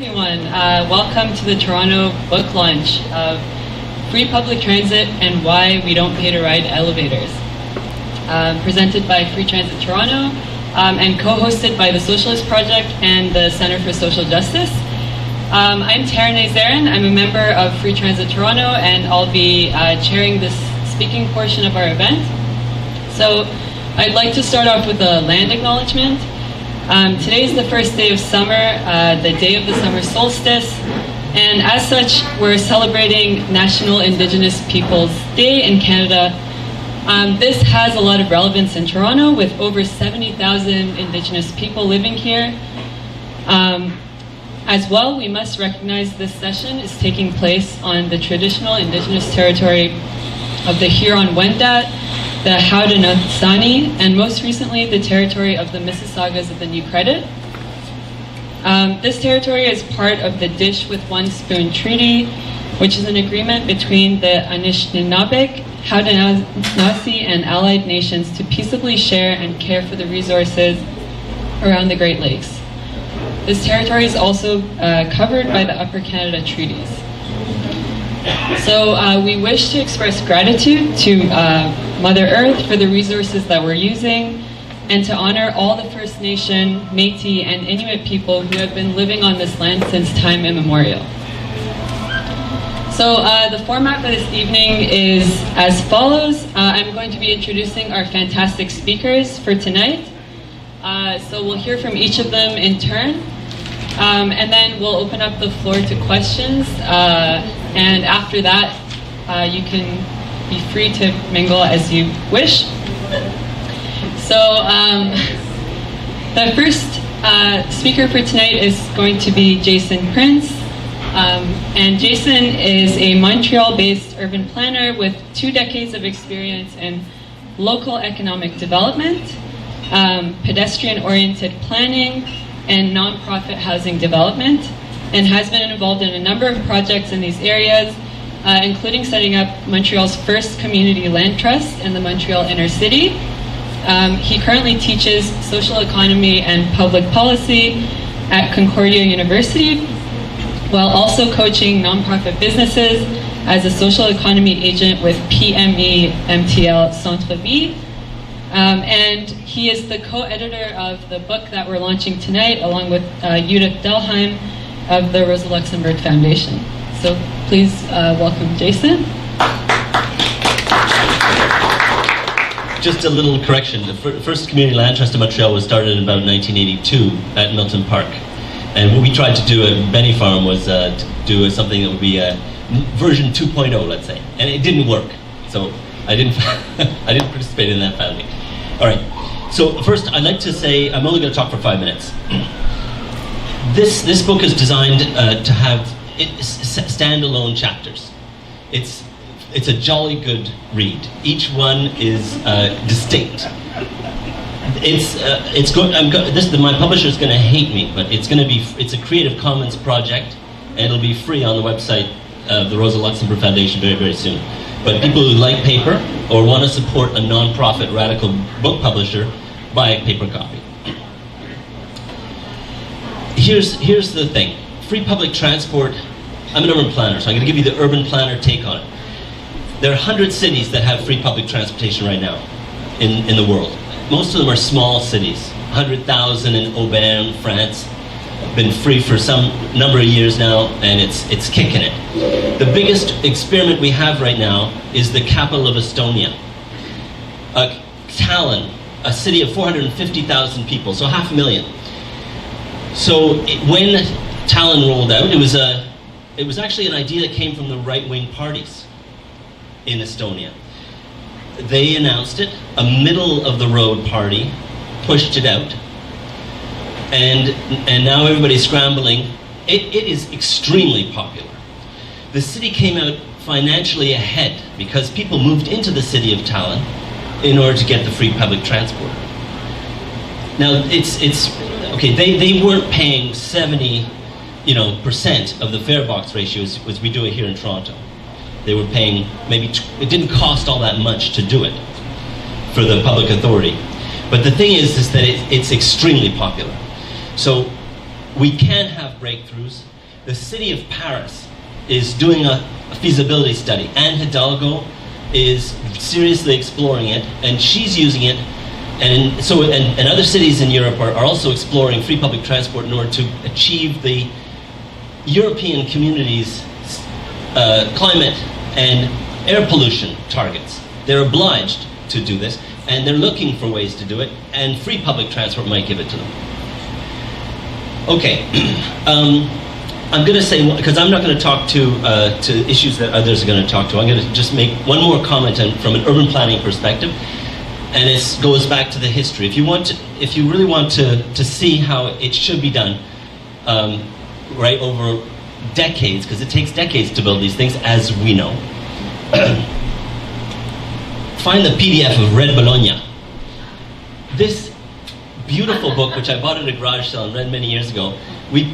everyone. Welcome to the Toronto book launch of Free Public Transit and Why We Don't Pay to Ride Elevators. Presented by Free Transit Toronto and co-hosted by the Socialist Project and the Centre for Social Justice. I'm Tara Nazarin. I'm a member of Free Transit Toronto, and I'll be chairing this speaking portion of our event. So I'd like to start off with a land acknowledgement. Today is the first day of summer, the day of the summer solstice, and as such, we're celebrating National Indigenous Peoples Day in Canada. This has a lot of relevance in Toronto, with over 70,000 Indigenous people living here. As well, we must recognize this session is taking place on the traditional Indigenous territory of the Huron-Wendat, the Haudenosaunee, and most recently the territory of the Mississaugas of the New Credit. This territory is part of the Dish with One Spoon Treaty, which is an agreement between the Anishinaabe, Haudenosaunee, and allied nations to peaceably share and care for the resources around the Great Lakes. This territory is also covered by the Upper Canada Treaties. So we wish to express gratitude to Mother Earth for the resources that we're using, and to honor all the First Nation, Métis, and Inuit people who have been living on this land since time immemorial. So the format for this evening is as follows. I'm going to be introducing our fantastic speakers for tonight. So we'll hear from each of them in turn, and then we'll open up the floor to questions, and after that you can be free to mingle as you wish. So the first speaker for tonight is going to be Jason Prince. And Jason is a Montreal-based urban planner with 2 decades of experience in local economic development, pedestrian-oriented planning, and nonprofit housing development, and has been involved in a number of projects in these areas, including setting up Montreal's first community land trust in the Montreal inner city. He currently teaches social economy and public policy at Concordia University, while also coaching nonprofit businesses as a social economy agent with PME MTL Centre Vie. And he is the co-editor of the book that we're launching tonight, along with Judith Delheim of the Rosa Luxemburg Foundation. So please welcome Jason. Just a little correction. The first community land trust in Montreal was started in about 1982 at Milton Park. And what we tried to do at Benny Farm was to do something that would be version 2.0, let's say. And it didn't work. So I didn't I didn't participate in that founding. All right. So first, I'd like to say, I'm only going to talk for 5 minutes. This book is designed to have standalone chapters. It's a jolly good read. Each one is distinct. My publisher is going to hate me, but it's a Creative Commons project, and it'll be free on the website of the Rosa Luxemburg Foundation very, very soon. But people who like paper or want to support a non-profit radical book publisher, buy a paper copy. Here's the thing. Free public transport. I'm an urban planner, so I'm going to give you the urban planner take on it. There are 100 cities that have free public transportation right now in the world. Most of them are small cities. 100,000 in Auvergne, France. Been free for some number of years now, and it's kicking it. The biggest experiment we have right now is the capital of Estonia. Tallinn, a city of 450,000 people, so 500,000. So when Tallinn rolled out, it was actually an idea that came from the right-wing parties in Estonia. They announced it, a middle-of-the-road party pushed it out, and now everybody's scrambling. It is extremely popular. The city came out financially ahead because people moved into the city of Tallinn in order to get the free public transport. Now, it's okay, they weren't paying 70% of the fare box ratio as we do it here in Toronto. They were paying it didn't cost all that much to do it for the public authority. But the thing is that it's extremely popular. So we can have breakthroughs. The city of Paris is doing a feasibility study. Anne Hidalgo is seriously exploring it, and she's using it. And other cities in Europe are also exploring free public transport in order to achieve the European community's climate and air pollution targets. They're obliged to do this, and they're looking for ways to do it, and free public transport might give it to them. Okay, I'm going to say, because I'm not going to talk to issues that others are going to talk to, I'm going to just make one more comment from an urban planning perspective, and it goes back to the history. If you really want to see how it should be done, right over decades, because it takes decades to build these things, as we know. Find the PDF of Red Bologna. This beautiful book, which I bought at a garage sale and read many years ago, we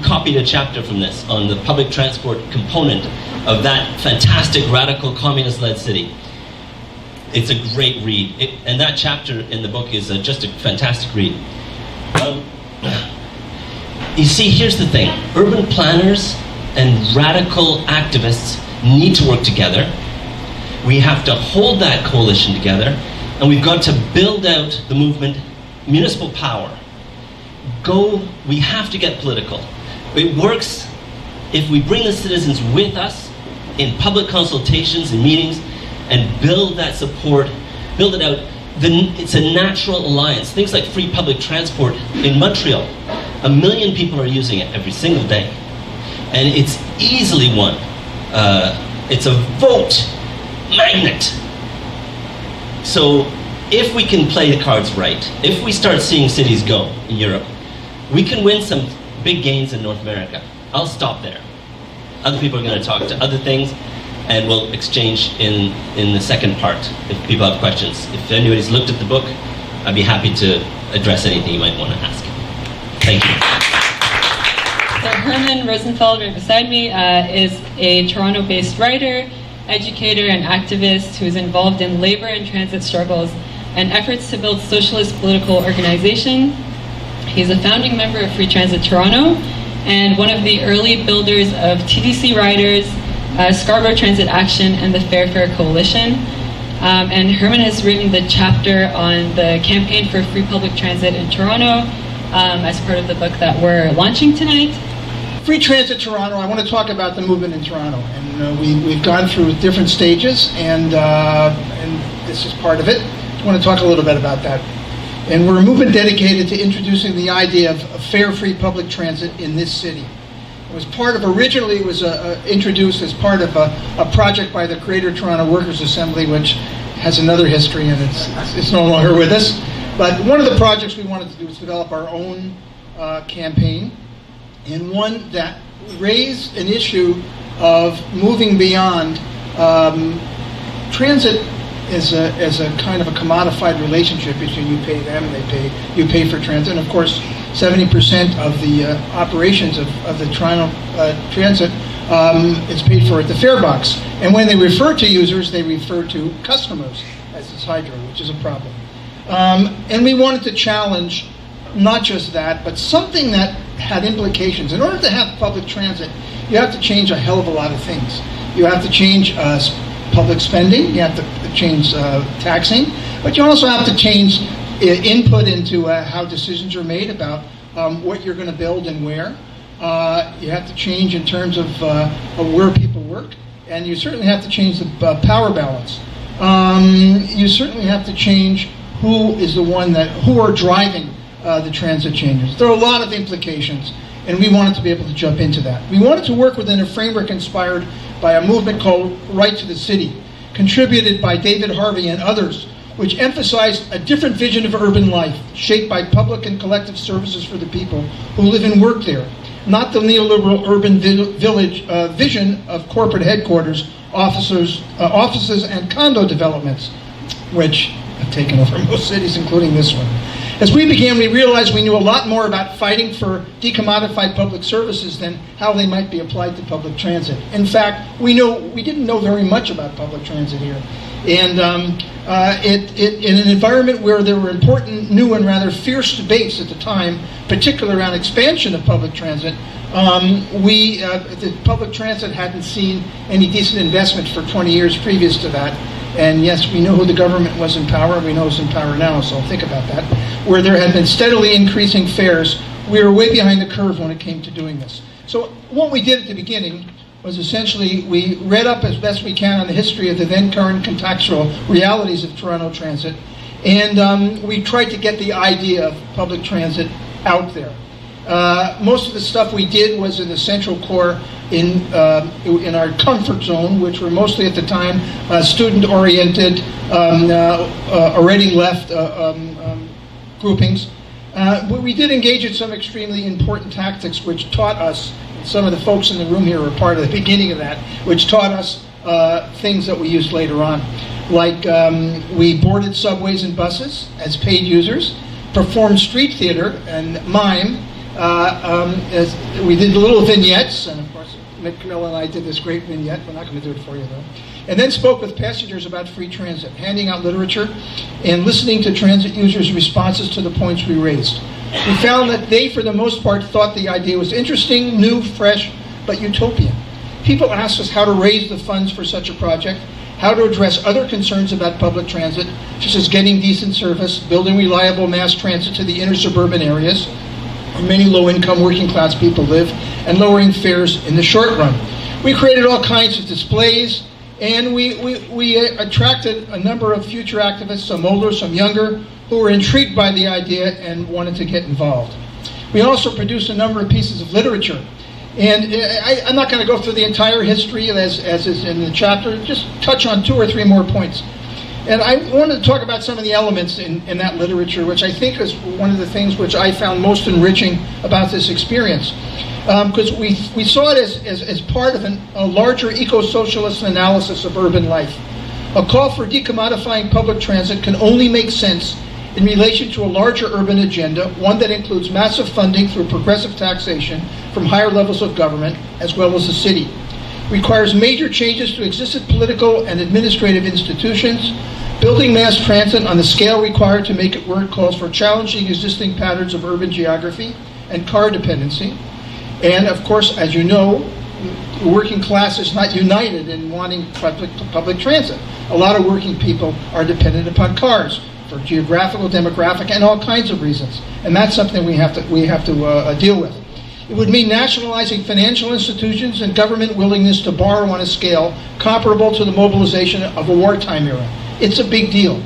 copied a chapter from this on the public transport component of that fantastic radical communist-led city. It's a great read, and that chapter in the book is just a fantastic read. You see, here's the thing. Urban planners and radical activists need to work together. We have to hold that coalition together, and we've got to build out the movement, municipal power. We have to get political. It works if we bring the citizens with us in public consultations and meetings and build that support, build it out. It's a natural alliance. Things like free public transport in Montreal. 1 million people are using it every single day. And it's easily won. It's a vote magnet. So if we can play the cards right, if we start seeing cities go in Europe, we can win some big gains in North America. I'll stop there. Other people are going to talk to other things, and we'll exchange in the second part if people have questions. If anybody's looked at the book, I'd be happy to address anything you might want to ask. Thank you. So Herman Rosenfeld, right beside me, is a Toronto-based writer, educator, and activist who is involved in labor and transit struggles and efforts to build socialist political organization. He's a founding member of Free Transit Toronto and one of the early builders of TDC Riders, Scarborough Transit Action, and the Fair Coalition. And Herman has written the chapter on the campaign for free public transit in Toronto as part of the book that we're launching tonight. Free Transit Toronto, I want to talk about the movement in Toronto. And we've gone through different stages, and this is part of it. I want to talk a little bit about that. And we're a movement dedicated to introducing the idea of fair, free public transit in this city. It was part of, originally it was introduced as part of a project by the Greater Toronto Workers' Assembly, which has another history, and it's no longer with us. But one of the projects we wanted to do was develop our own campaign, and one that raised an issue of moving beyond transit as a kind of a commodified relationship between you pay them and you pay for transit. And of course, 70% of the operations of the Toronto transit is paid for at the fare box. And when they refer to users, they refer to customers as it's hydro, which is a problem. And we wanted to challenge not just that, but something that had implications. In order to have public transit, you have to change a hell of a lot of things. You have to change public spending, you have to change taxing, but you also have to change input into how decisions are made about what you're going to build and where. You have to change in terms of where people work, and you certainly have to change the power balance. You certainly have to change who are driving the transit changes. There are a lot of implications, and we wanted to be able to jump into that. We wanted to work within a framework inspired by a movement called Right to the City, contributed by David Harvey and others, which emphasized a different vision of urban life, shaped by public and collective services for the people who live and work there, not the neoliberal urban village vision of corporate headquarters, offices and condo developments, which have taken over most cities, including this one. As we began, we realized we knew a lot more about fighting for decommodified public services than how they might be applied to public transit. In fact, we didn't know very much about public transit here. And in an environment where there were important, new, and rather fierce debates at the time, particularly around expansion of public transit, the public transit hadn't seen any decent investment for 20 years previous to that. And yes, we know who the government was in power, we know who's in power now, so think about that. Where there had been steadily increasing fares, we were way behind the curve when it came to doing this. So what we did at the beginning was essentially we read up as best we can on the history of the then current contextual realities of Toronto transit, and we tried to get the idea of public transit out there. Most of the stuff we did was in the central core in our comfort zone, which were mostly at the time student-oriented, already left groupings. But we did engage in some extremely important tactics which taught us, some of the folks in the room here were part of the beginning of that, which taught us things that we used later on. Like we boarded subways and buses as paid users, performed street theater and mime, as we did little vignettes, and of course Mick Camilla and I did this great vignette. We're not going to do it for you though. And then spoke with passengers about free transit, handing out literature and listening to transit users' responses to the points we raised. We found that they, for the most part, thought the idea was interesting, new, fresh, but utopian. People asked us how to raise the funds for such a project, how to address other concerns about public transit, such as getting decent service, building reliable mass transit to the inner suburban areas, where many low-income working-class people live, and lowering fares in the short run. We created all kinds of displays, and we attracted a number of future activists, some older, some younger, who were intrigued by the idea and wanted to get involved. We also produced a number of pieces of literature. And I'm not going to go through the entire history as is in the chapter, just touch on 2 or 3 more points. And I wanted to talk about some of the elements in that literature, which I think is one of the things which I found most enriching about this experience. Because we saw it as part of a larger eco-socialist analysis of urban life. A call for decommodifying public transit can only make sense in relation to a larger urban agenda, one that includes massive funding through progressive taxation from higher levels of government, as well as the city. Requires major changes to existing political and administrative institutions, building mass transit on the scale required to make it work calls for challenging existing patterns of urban geography and car dependency. And of course, as you know, the working class is not united in wanting public transit. A lot of working people are dependent upon cars for geographical, demographic, and all kinds of reasons. And that's something we have to deal with. It would mean nationalizing financial institutions and government willingness to borrow on a scale comparable to the mobilization of a wartime era. It's a big deal.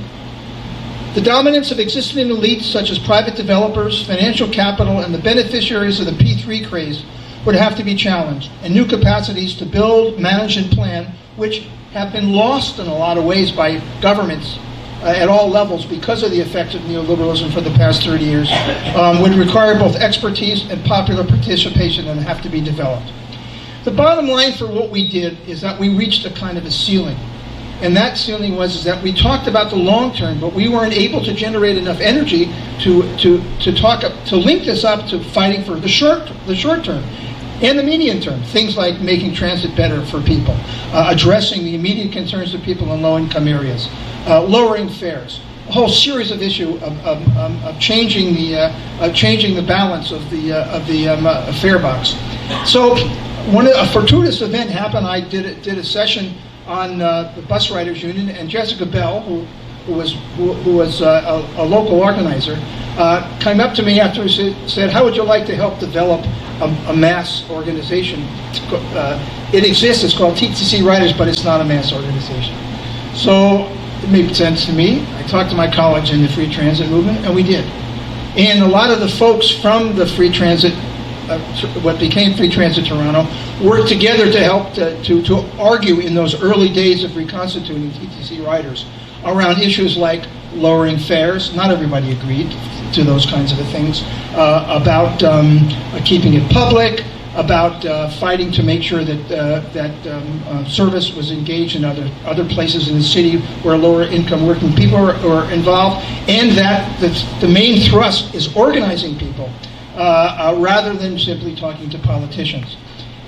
The dominance of existing elites such as private developers, financial capital, and the beneficiaries of the P3 craze would have to be challenged, and new capacities to build, manage, and plan, which have been lost in a lot of ways by governments at all levels because of the effects of neoliberalism for the past 30 years, would require both expertise and popular participation and have to be developed. The bottom line for what we did is that we reached a kind of a ceiling. And that ceiling was that we talked about the long term, but we weren't able to generate enough energy to link this up to fighting for the short term and the medium term. Things like making transit better for people, addressing the immediate concerns of people in low-income areas, lowering fares, a whole series of issues of changing the balance of the fare box. So, a fortuitous event happened. I did a session on the Bus Riders Union, and Jessica Bell, who was a local organizer, came up to me after and said, "How would you like to help develop a mass organization?" It exists. It's called TTC Riders, but it's not a mass organization. So it made sense to me. I talked to my colleagues in the free transit movement, and we did. And a lot of the folks from the free transit, what became Free Transit Toronto, worked together to help to argue in those early days of reconstituting TTC riders around issues like lowering fares. Not everybody agreed to those kinds of things. About keeping it public, about fighting to make sure that service was engaged in other places in the city where lower income working people are involved, and that the main thrust is organizing people rather than simply talking to politicians.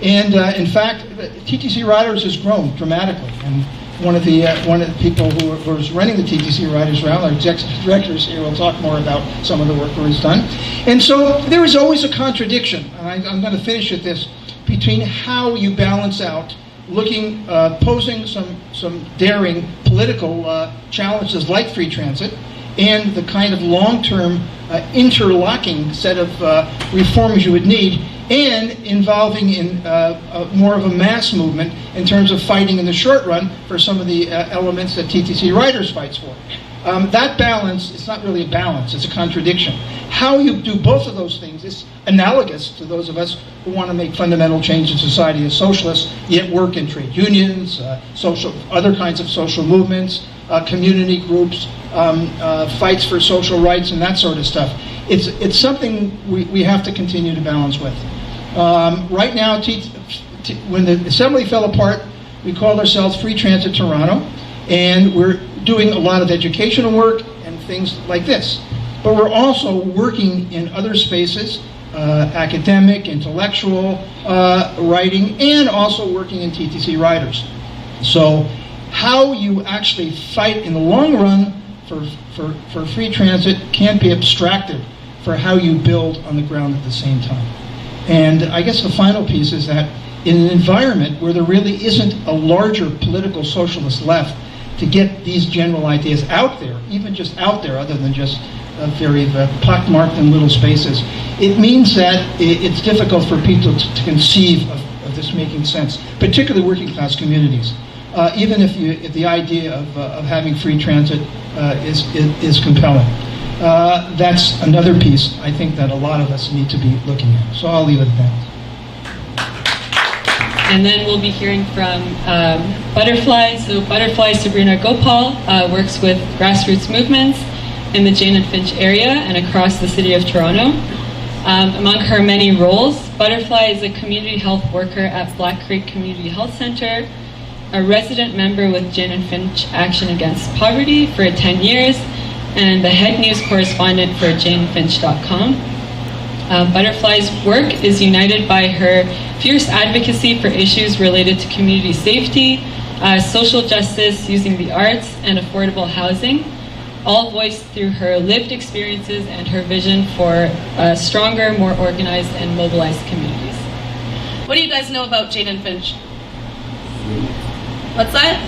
And in fact, TTC Riders has grown dramatically. And one of the people who was running the TTC Riders around, our executive directors here, will talk more about some of the work that was done. And so there is always a contradiction, and I'm going to finish at this, between how you balance out posing some daring political challenges like free transit and the kind of long-term interlocking set of reforms you would need, and involving in more of a mass movement in terms of fighting in the short run for some of the elements that TTC Riders fights for. That balance, it's not really a balance, it's a contradiction. How you do both of those things is analogous to those of us who want to make fundamental change in society as socialists, yet work in trade unions, other kinds of social movements, community groups, fights for social rights, and that sort of stuff. It's something we have to continue to balance with. Right now, when the assembly fell apart, we called ourselves Free Transit Toronto, and we're doing a lot of educational work and things like this. But we're also working in other spaces, academic, intellectual writing, and also working in TTC Riders. So how you actually fight in the long run for free transit can't be abstracted for how you build on the ground at the same time. And I guess the final piece is that in an environment where there really isn't a larger political socialist left to get these general ideas out there, even just out there, other than just very pockmarked in little spaces, it means that it's difficult for people to conceive of this making sense, particularly working class communities. Even if the idea of having free transit is compelling. That's another piece I think that a lot of us need to be looking at. So I'll leave it at that. And then we'll be hearing from Butterfly. So Butterfly, Sabrina GoPaul, works with grassroots movements in the Jane and Finch area and across the city of Toronto. Among her many roles, Butterfly is a community health worker at Black Creek Community Health Center, a resident member with Jane and Finch Action Against Poverty for 10 years, and the head news correspondent for janefinch.com. Butterfly's work is united by her fierce advocacy for issues related to community safety, social justice using the arts, and affordable housing, all voiced through her lived experiences and her vision for stronger, more organized, and mobilized communities. What do you guys know about Jane and Finch? What's that?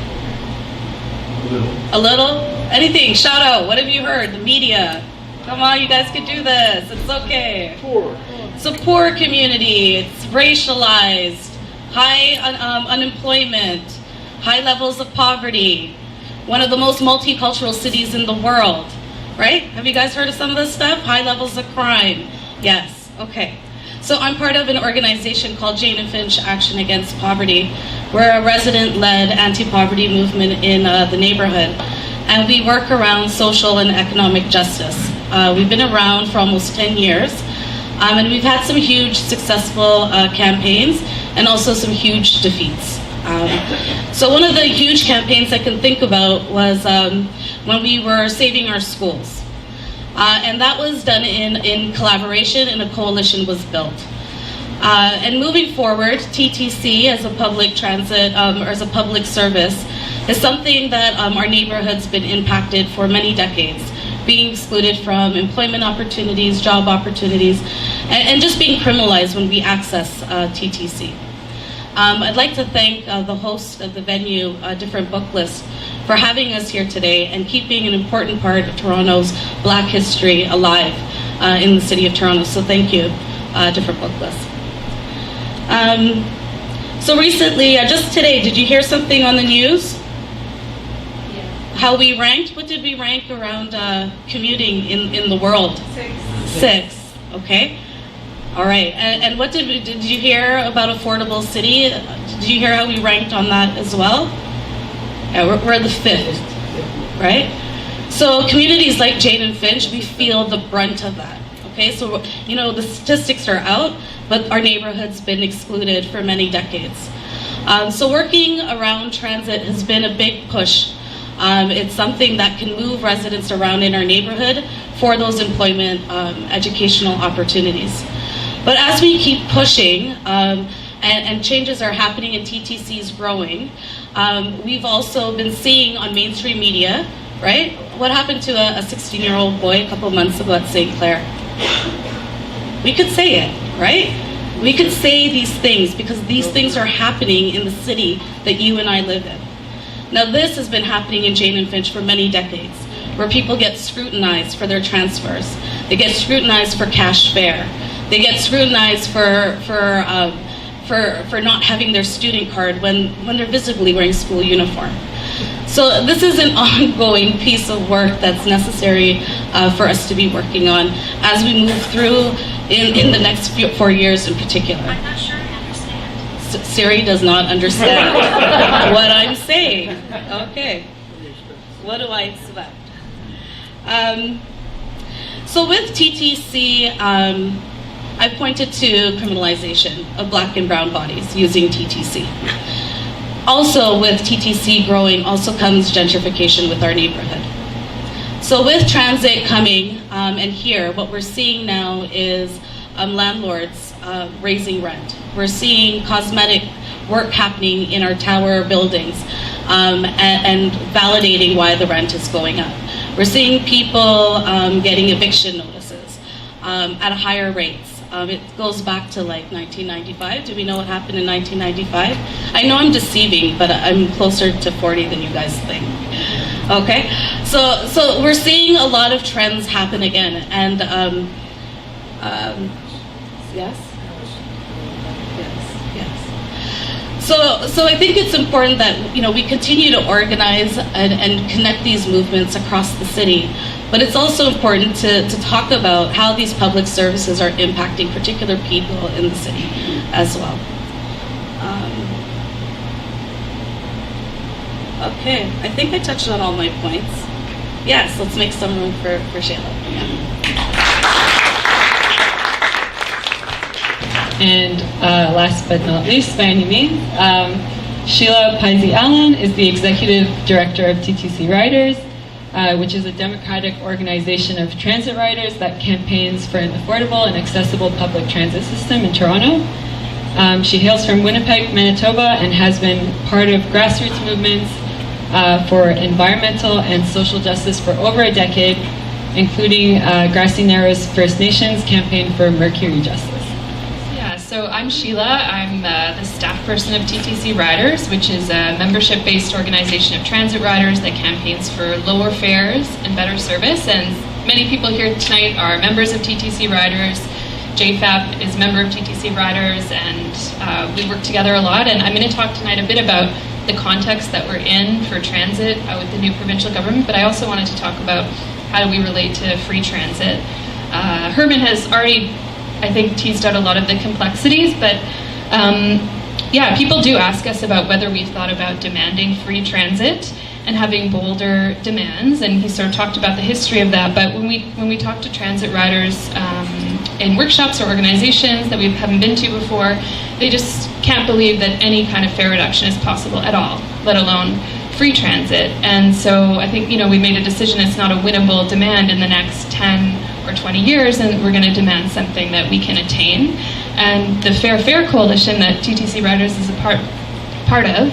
A little? Anything? Shout out. What have you heard? The media. Come on, you guys can do this. It's okay. Poor. It's a poor community. It's racialized. High unemployment. High levels of poverty. One of the most multicultural cities in the world. Right? Have you guys heard of some of this stuff? High levels of crime. Yes. Okay. So I'm part of an organization called Jane and Finch Action Against Poverty. We're a resident-led anti-poverty movement in the neighborhood. And we work around social and economic justice. We've been around for almost 10 years. And we've had some huge successful campaigns and also some huge defeats. So one of the huge campaigns I can think about was when we were saving our schools. And that was done in collaboration, and a coalition was built. And moving forward, TTC as a public transit, or as a public service, is something that our neighborhood's been impacted for many decades, being excluded from employment opportunities, job opportunities, and just being criminalized when we access TTC. I'd like to thank the host of the venue, Different Book List, for having us here today and keeping an important part of Toronto's Black history alive in the city of Toronto. So thank you, Different Book List. So recently, just today, did you hear something on the news? Yeah. How we ranked? What did we rank around commuting in the world? Six. Okay. All right. And what did you hear about Affordable City? Did you hear how we ranked on that as well? Yeah, we're the 5th, right? So communities like Jane and Finch, we feel the brunt of that. Okay, so you know the statistics are out, but our neighborhood's been excluded for many decades. So working around transit has been a big push. It's something that can move residents around in our neighborhood for those employment, educational opportunities. But as we keep pushing, and changes are happening and TTC is growing, we've also been seeing on mainstream media, right? What happened to a 16-year-old boy a couple months ago at St. Clair? We could say it, right? We could say these things because these things are happening in the city that you and I live in. Now this has been happening in Jane and Finch for many decades, where people get scrutinized for their transfers. They get scrutinized for cash fare. They get scrutinized for not having their student card when they're visibly wearing school uniform. So this is an ongoing piece of work that's necessary for us to be working on as we move through in the next 4 years in particular. I'm not sure I understand. Siri does not understand what I'm saying. Okay. What do I expect? So with TTC, I've pointed to criminalization of black and brown bodies using TTC. Also with TTC growing also comes gentrification with our neighborhood. So with transit coming, and here, what we're seeing now is landlords raising rent. We're seeing cosmetic work happening in our tower buildings and validating why the rent is going up. We're seeing people getting eviction notices at higher rates. It goes back to like 1995. Do we know what happened in 1995? I know I'm deceiving, but I'm closer to 40 than you guys think. Okay, so we're seeing a lot of trends happen again, and yes. So I think it's important that we continue to organize and connect these movements across the city. But it's also important to talk about how these public services are impacting particular people in the city as well. Okay, I think I touched on all my points. Yes, let's make some room for Shelagh. Yeah. And last but not least, by any means, Shelagh Pizey-Allen is the Executive Director of TTC Riders, which is a democratic organization of transit riders that campaigns for an affordable and accessible public transit system in Toronto. She hails from Winnipeg, Manitoba, and has been part of grassroots movements for environmental and social justice for over a decade, including Grassy Narrows First Nations campaign for Mercury Justice. So I'm Shelagh. I'm the staff person of TTC Riders, which is a membership-based organization of transit riders that campaigns for lower fares and better service. And many people here tonight are members of TTC Riders. JFAP is a member of TTC Riders, and we work together a lot. And I'm going to talk tonight a bit about the context that we're in for transit with the new provincial government, but I also wanted to talk about how do we relate to free transit. Herman has already, I think, teased out a lot of the complexities, but yeah, people do ask us about whether we've thought about demanding free transit and having bolder demands, and he sort of talked about the history of that. But when we talk to transit riders in workshops or organizations that we haven't been to before, they just can't believe that any kind of fare reduction is possible at all, let alone free transit. And so I think we made a decision it's not a winnable demand in the next 10 or 20 years, and we're going to demand something that we can attain. And the Fair Fare Coalition that TTC Riders is a part of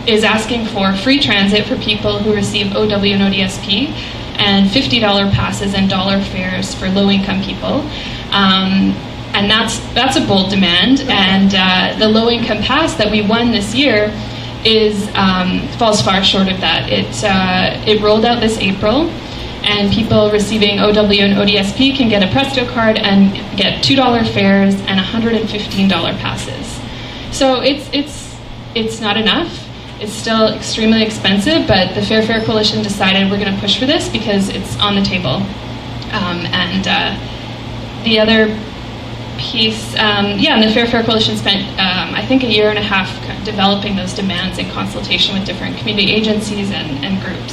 is asking for free transit for people who receive OW and ODSP, and $50 passes and dollar fares for low-income people. And that's a bold demand. And the low-income pass that we won this year falls far short of that. It rolled out this April, and people receiving OW and ODSP can get a Presto card and get $2 fares and $115 passes. So it's not enough. It's still extremely expensive, but the Fair Fare Coalition decided we're going to push for this because it's on the table. And the other piece, and the Fair Fare Coalition spent, I think, 1.5 years developing those demands in consultation with different community agencies and groups.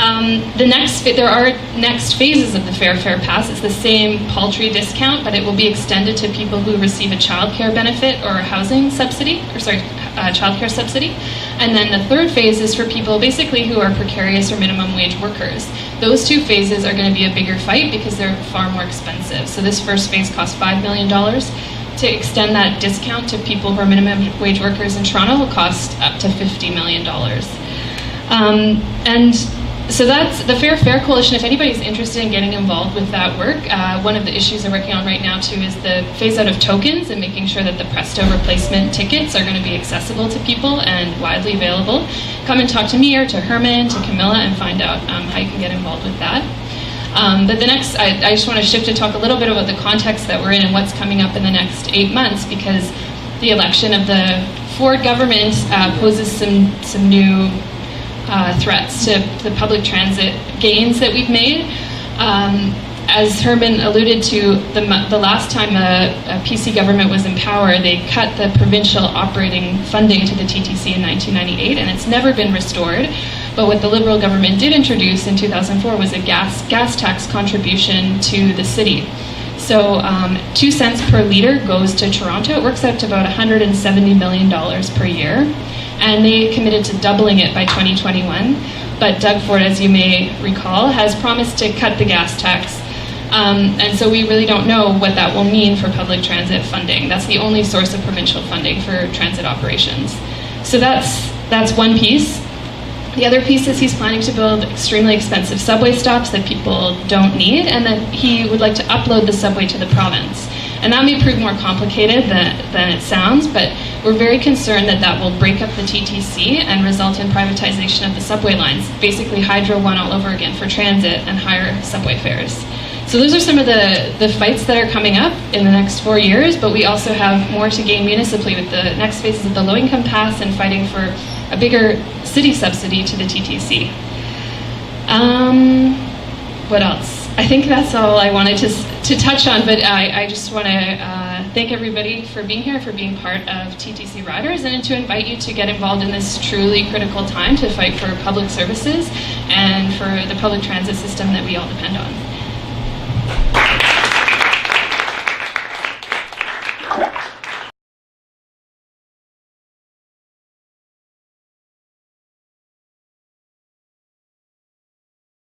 There are next phases of the Fair Fare Pass. It's the same paltry discount, but it will be extended to people who receive a childcare benefit or a housing subsidy, childcare subsidy. And then the third phase is for people basically who are precarious or minimum wage workers. Those two phases are going to be a bigger fight because they're far more expensive. So this first phase costs $5 million. To extend that discount to people who are minimum wage workers in Toronto will cost up to $50 million. And so that's the Fair Fare Coalition. If anybody's interested in getting involved with that work, one of the issues they're working on right now too is the phase out of tokens and making sure that the Presto replacement tickets are going to be accessible to people and widely available. Come and talk to me or to Herman, to Camilla, and find out how you can get involved with that. But the next, I just want to shift to talk a little bit about the context that we're in and what's coming up in the next 8 months, because the election of the Ford government poses some new threats to the public transit gains that we've made. As Herman alluded to, the last time a PC government was in power, they cut the provincial operating funding to the TTC in 1998, and it's never been restored. But what the Liberal government did introduce in 2004 was a gas tax contribution to the city. So 2 cents per litre goes to Toronto. It works out to about $170 million per year. And they committed to doubling it by 2021. But Doug Ford, as you may recall, has promised to cut the gas tax. And so we really don't know what that will mean for public transit funding. That's the only source of provincial funding for transit operations. So that's one piece. The other piece is he's planning to build extremely expensive subway stops that people don't need, and that he would like to upload the subway to the province. And that may prove more complicated than it sounds, but we're very concerned that that will break up the TTC and result in privatization of the subway lines, basically Hydro One all over again for transit and higher subway fares. So those are some of the fights that are coming up in the next 4 years, but we also have more to gain municipally with the next phases of the low-income pass and fighting for a bigger city subsidy to the TTC. What else? I think that's all I wanted to touch on, but I just want to thank everybody for being here, for being part of TTC Riders, and to invite you to get involved in this truly critical time to fight for public services and for the public transit system that we all depend on.